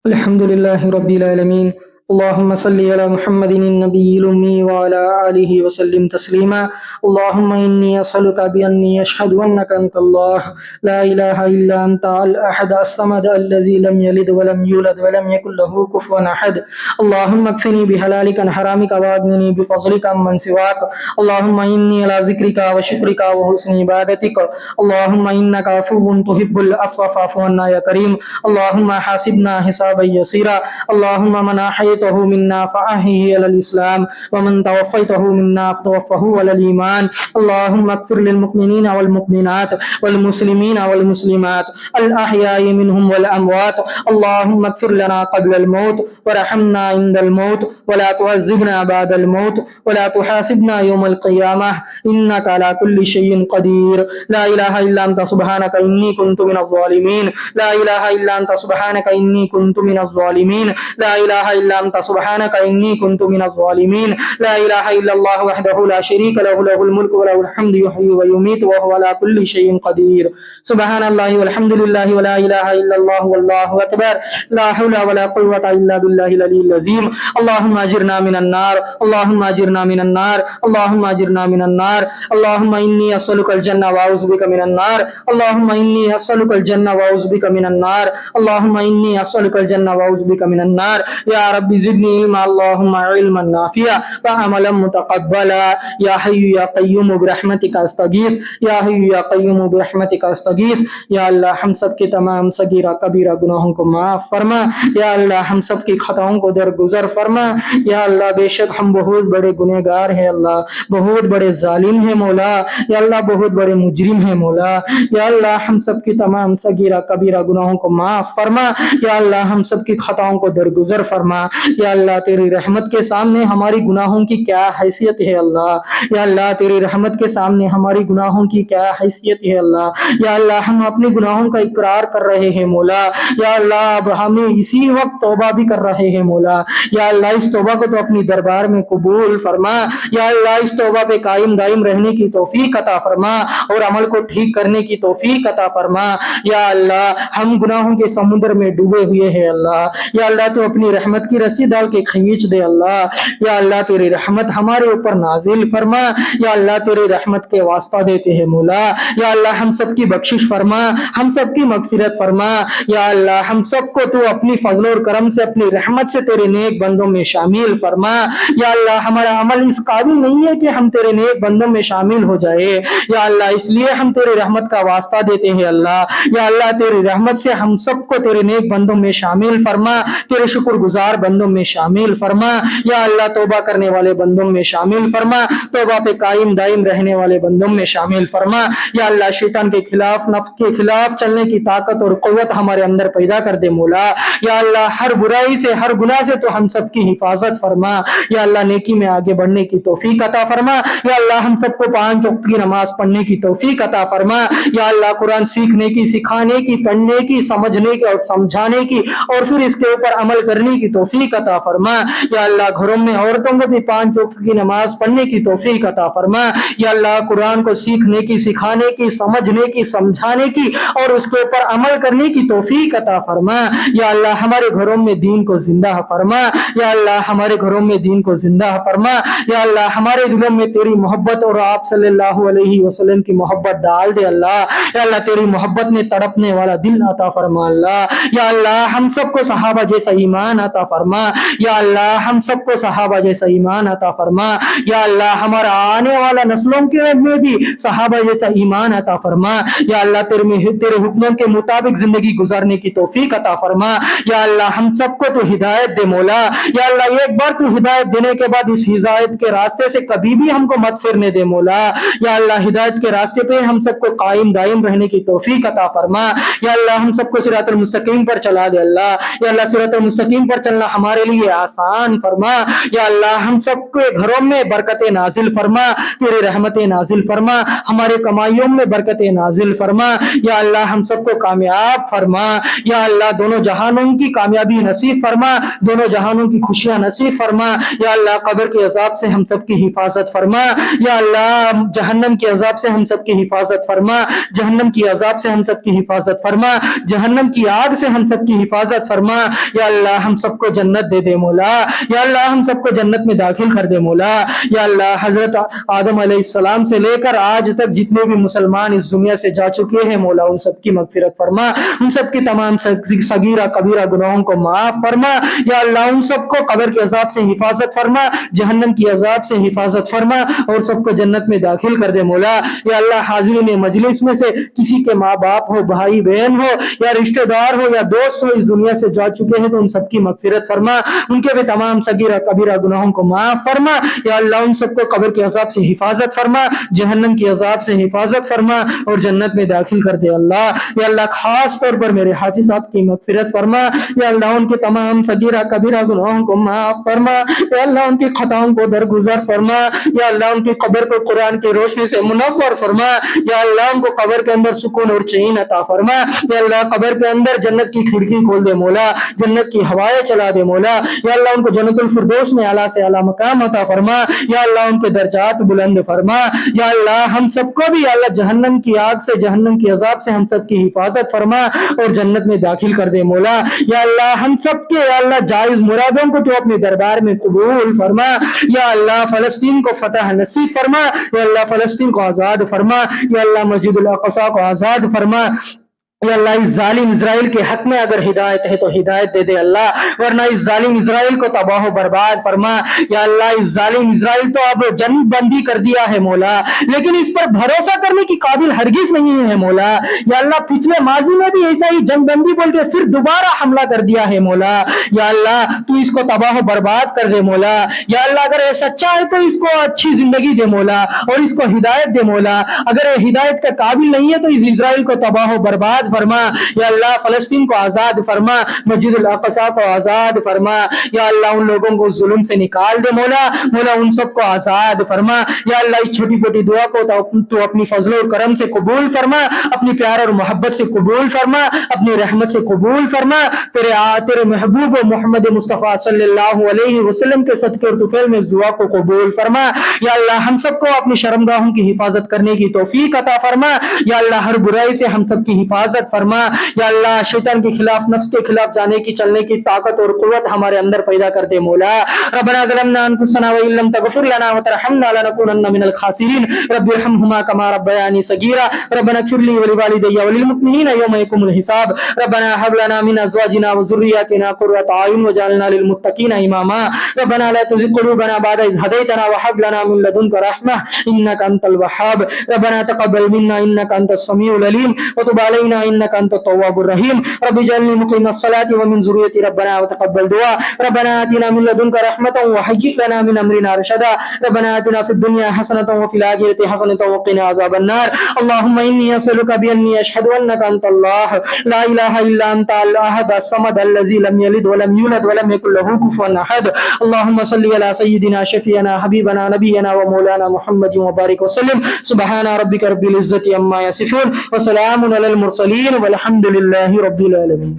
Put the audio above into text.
الحمد لله رب العالمين. اللهم صل على محمد النبي الأمي وعلى آله وسلم تسليما. اللهم إني أسألك بأني أشهد أنك أنت الله لا إله إلا أنت الأحد الصمد الذي لم يلد ولم يولد ولم يكن له كفوا أحد. اللهم اكفني بحلالك عن حرامك وأغنني بفضلك عمن سواك. اللهم إني على ذكرك وشكرك وحسن عبادتك. اللهم إنك عفو تحب العفو فاعف عنا يا كريم. اللهم حاسبنا حسابا يسيرا. اللهم من أحييته منا فأحيه على الإسلام ومن توفيته منا فتوفه على الإيمان. اللهم اغفر للمؤمنين والمؤمنات والمسلمين والمسلمات الأحياء منهم والأموات. اللهم اغفر لنا قبل الموت ورحمنا عند الموت ولا تعذبنا بعد الموت ولا تحاسبنا يوم القيامة إنك على كل شيء قدير. لا إله إلا أنت سبحانك إني كنت من الظالمين. لا إله إلا أنت سبحانك إني كنت من الظالمين. لا إله إلا أنت سبحانك إني كنت من الظالمين. لا إله إلا الله وحده لا شريك له له الملك وله الحمد يحيي ويميت وهو على كل شيء قدير. سبحان الله والحمد لله ولا إله إلا الله والله أكبر. لا حول ولا قوة إلا بالله العلي العظيم. اللهم أجرنا من النار. اللهم أجرنا من النار. اللهم أجرنا من النار. اللهم إني أسألك الجنة وأعوذ بك من النار. اللهم إني أسألك الجنة وأعوذ بك من النار. اللهم إني أسألك الجنة وأعوذ بك من النار. يا رب زدني علما. اللهم علما نافعا وعملا متقبلا. يا حي يا قيوم برحمتك استغيث. يا حي يا قیوم برحمتک استغیث. یا اللہ ہم سب کے تمام صغیرہ کبیرہ گناہوں کو معاف فرما. یا اللہ ہم سب کی خطاؤں کو درگزر فرما. یا اللہ بے شک ہم بہت بڑے گنہگار ہیں اللہ، بہت بڑے ظالم ہیں مولا. یا اللہ بہت بڑے مجرم ہیں مولا. یا اللہ ہم سب کی تمام صغیرہ کبیرہ گناہوں کو معاف فرما. یا اللہ ہم سب کی خطاؤں کو درگزر فرما. یا اللہ تیری رحمت کے سامنے ہماری گناہوں کی کیا حیثیت ہے اللہ. یا اللہ تیری رحمت کے سامنے ہماری گناہوں کی کیا حیثیت ہے اللہ. یا اللہ ہم اپنے گناہوں کا اقرار کر رہے ہیں مولا. یا اللہ اب ہمیں اسی وقت توبہ بھی کر رہے ہیں مولا. یا اللہ اس توبہ کو تو اپنی دربار میں قبول فرما. یا اللہ اس توبہ پہ قائم دائم رہنے کی توفیق عطا فرما اور عمل کو ٹھیک کرنے کی توفیق عطا فرما. یا اللہ ہم گناہوں کے سمندر میں ڈوبے ہوئے ہیں اللہ. یا اللہ تو اپنی رحمت کی رسی ڈال کے کھینچ دے اللہ. یا اللہ تیری رحمت ہمارے اوپر نازل فرما. یا اللہ تیری رحمت کے واسطہ دیتے ہیں مولا. یا اللہ ہم سب کی بخشش فرما، ہم سب کی مغفرت فرما. یا اللہ ہم سب کو تو اپنی فضل اور کرم سے اپنی رحمت سے تیرے نیک بندوں میں شامل فرما. یا اللہ ہمارا عمل اس قابل نہیں ہے کہ ہم تیرے نیک بندوں میں شامل ہو جائے. یا اللہ اس لیے ہم تیرے رحمت کا واسطہ دیتے ہیں اللہ. یا اللہ تیری رحمت سے ہم سب کو تیرے نیک بندوں میں شامل فرما، تیرے شکر گزار بندوں میں شامل فرما. یا اللہ توبہ کرنے والے بندوں میں شامل فرما، توبہ پہ قائم دائم رہنے والے بندوں میں شامل فرما. یا اللہ شیطان کے خلاف، نفس کے خلاف چلنے کی طاقت اور قوت ہمارے اندر پیدا کر دے مولا. یا اللہ ہر برائی سے، ہر گناہ سے تو ہم سب کی حفاظت فرما. یا اللہ نیکی میں آگے بڑھنے کی توفیق عطا فرما. یا اللہ ہم سب کو 5 وقت کی نماز پڑھنے کی توفیق عطا فرما. یا اللہ قرآن سیکھنے کی، سکھانے کی، پڑھنے کی، سمجھنے کی اور سمجھانے کی اور پھر اس کے اوپر عمل کرنے کی توفیق عطا فرما. یا اللہ گھروں میں عورتوں کو بھی 5 وقت کی نماز پڑھنے کی توفیق عطا فرما. یا اللہ قرآن کو سیکھنے کی، سکھانے کی، سمجھنے کی، سمجھانے کی اور اس کے اوپر عمل کرنے کی توفیق عطا فرما. یا اللہ ہمارے گھروں میں دین کو زندہ فرما. یا اللہ ہمارے گھروں میں دین کو زندہ فرما. یا اللہ ہمارے دلوں میں تیری محبت اور آپ صلی اللہ علیہ وسلم کی محبت ڈال دے اللہ. یا اللہ تیری محبت میں تڑپنے والا دل عطا فرما اللہ. یا اللہ ہم سب کو صحابہ جیسا ایمان عطا فرما. یا اللہ ہم سب کو صحابہ جیسا ایمان عطا فرما. یا اللہ ہمارا آنے والا نسلوں کے میں بھی صحابہ جیسا ایمان عطا فرما. یا اللہ تیرے حکموں کے مطابق زندگی گزارنے کی توفیق عطا فرما. یا اللہ ہم سب کو تو ہدایت دے مولا. یا اللہ ایک بار تو ہدایت دینے کے بعد اس ہدایت کے راستے سے کبھی بھی ہم کو مت پھرنے دے مولا. یا اللہ ہدایت کے راستے پہ ہم سب کو قائم دائم رہنے کی توفیق عطا فرما. یا اللہ ہم سب کو صراط المستقیم پر چلا دے اللہ. یا اللہ صراط المستقیم پر چلنا ہمارے ہمارے لیے آسان فرما یا اللہ، ہم سب کے گھروں میں برکت نازل فرما، تیرے رحمت نازل فرما، ہمارے کمائیوں میں برکت نازل فرما یا اللہ، ہم سب کو کامیاب فرما یا اللہ، دونوں جہانوں کی کامیابی نصیب فرما، دونوں جہانوں کی خوشیاں نصیب فرما یا اللہ، قبر کے عذاب سے ہم سب کی حفاظت فرما یا اللہ، جہنم کے عذاب سے ہم سب کی حفاظت فرما، جہنم کی عذاب سے ہم سب کی حفاظت فرما، جہنم کی آگ سے ہم سب کی حفاظت فرما یا اللہ، ہم سب کو جنت دے دے مولا یا اللہ، ہم سب کو جنت میں داخل کر دے مولا یا اللہ، حضرت آدم علیہ السلام سے لے کر آج تک جتنے بھی مسلمان اس دنیا سے جا چکے ہیں مولا، ان سب کی مغفرت فرما، ان سب کی تمام صغیرہ کبیرہ گناہوں کو معاف فرما یا اللہ، ان سب کو قبر کے عذاب سے حفاظت فرما، جہنم کی عذاب سے حفاظت فرما اور سب کو جنت میں داخل کر دے مولا یا اللہ، حاضرین مجلس میں سے کسی کے ماں باپ ہو، بھائی بہن ہو یا رشتہ دار ہو یا دوست ہو اس دنیا سے جا چکے ہیں تو ان سب کی مغفرت فرما، ان کے بھی تمام صغیرہ کبیرہ گناہوں کو معاف فرما یا اللہ، ان سب کو قبر کے عذاب سے حفاظت فرما، جہنم کی عذاب سے حفاظت فرما اور جنت میں داخل کر دے اللہ یا اللہ، خاص طور پر میرے حافظ صاحب کی مغفرت فرما یا اللہ، ان کے تمام صغیرہ کبیرہ گناہوں کو معاف فرما یا اللہ، ان کی خطاؤں کو درگزر فرما یا اللہ، ان کی قبر کو قرآن کی روشنی سے منور فرما یا اللہ، ان کو قبر کے اندر سکون اور چین عطا فرما یا اللہ، قبر کے اندر جنت کی کھڑکی کھول دے مولا، جنت کی ہوائیں چلا دے مولا یا اللہ، ان کو جنت الفردوس میں اعلیٰ سے اعلیٰ مقام عطا فرما یا اللہ، ان کے درجات بلند فرما یا اللہ، ہم سب کو بھی یا اللہ، جہنم کی آگ سے، جہنم کی عذاب سے ہم سب کی حفاظت فرما اور جنت میں داخل کر دے مولا یا اللہ، ہم سب کے یا اللہ جائز مرادوں کو تو اپنے دربار میں قبول فرما یا اللہ، فلسطین کو فتح نصیب فرما یا اللہ، فلسطین کو آزاد فرما یا اللہ، مسجد الاقصی کو آزاد فرما یا اللہ، اس ظالم اسرائیل کے حق میں اگر ہدایت ہے تو ہدایت دے دے اللہ، ورنہ اس ظالم اسرائیل کو تباہ و برباد فرما یا اللہ، اس ظالم اسرائیل تو اب جنگ بندی کر دیا ہے مولا، لیکن اس پر بھروسہ کرنے کی قابل ہرگز نہیں ہے مولا یا اللہ، پچھلے ماضی میں بھی ایسا ہی جنگ بندی بول کے پھر دوبارہ حملہ کر دیا ہے مولا یا اللہ، تو اس کو تباہ و برباد کر دے مولا یا اللہ، اگر یہ سچا ہے تو اس کو اچھی زندگی دے مولا اور اس کو ہدایت دے مولا، اگر یہ ہدایت کا قابل نہیں ہے تو اس اسرائیل کو تباہ و برباد فرما یا اللہ، فلسطین کو آزاد فرما، مسجد الاقصی کو آزاد فرما یا اللہ، ان لوگوں کو ظلم سے نکال دے مولا ان سب کو آزاد فرما یا اللہ، اس چھوٹی چھوٹی دعا کو تو اپنی فضل و کرم سے قبول فرما، اپنی پیار اور محبت سے قبول فرما، اپنی رحمت سے قبول فرما، تیرے محبوب محمد مصطفیٰ صلی اللہ علیہ وسلم کے صدقے اور طفیل میں اس دعا کو قبول فرما یا اللہ، ہم سب کو اپنی شرمگاہوں کی حفاظت کرنے کی توفیق عطا فرما یا اللہ، ہر برائی سے ہم سب کی حفاظت فرما یا اللہ، شیطان کے خلاف، نفس کے خلاف جانے کی، چلنے کی طاقت اور قوت ہمارے اندر پیدا کر دے مولا۔ ربنا ظلمنا انفسنا وان لم تغفر لنا وترحمنا لنكونن من الخاسرين رب ارحمهما كما ربياني صغيرا ربنا اغفر لي ولوالدي وللمؤمنين يوم يقوم الحساب ربنا هب لنا من ازواجنا وذرياتنا قرة اعين واجعلنا للمتقين اماما ربنا لا تزغ قلوبنا بعد إذ هديتنا وهب لنا من لدنك رحمة انك انت الوهاب ربنا تقبل منا انك انت السميع العليم وتب علينا انك انت التواب الرحيم رب اجعلني مقيم الصلاة ومن ذريتي ربنا وتقبل دعاء ربنا آتنا من لدنك رحمة وهيئ لنا من امرنا رشدا ربنا آتنا في الدنيا حسنة وفي الآخرة حسنة وقنا عذاب النار اللهم إني أسألك بأني أشهد أنك أنت الله لا إله إلا أنت الأحد الصمد الذي لم يلد ولم يولد ولم يكن له كفوا أحد اللهم صل على سيدنا شفيعنا حبيبنا نبينا ومولانا محمد وبارك وسلم سبحان ربك رب العزة عما يصفون وسلام على المرسلين والحمد لله رب العالمين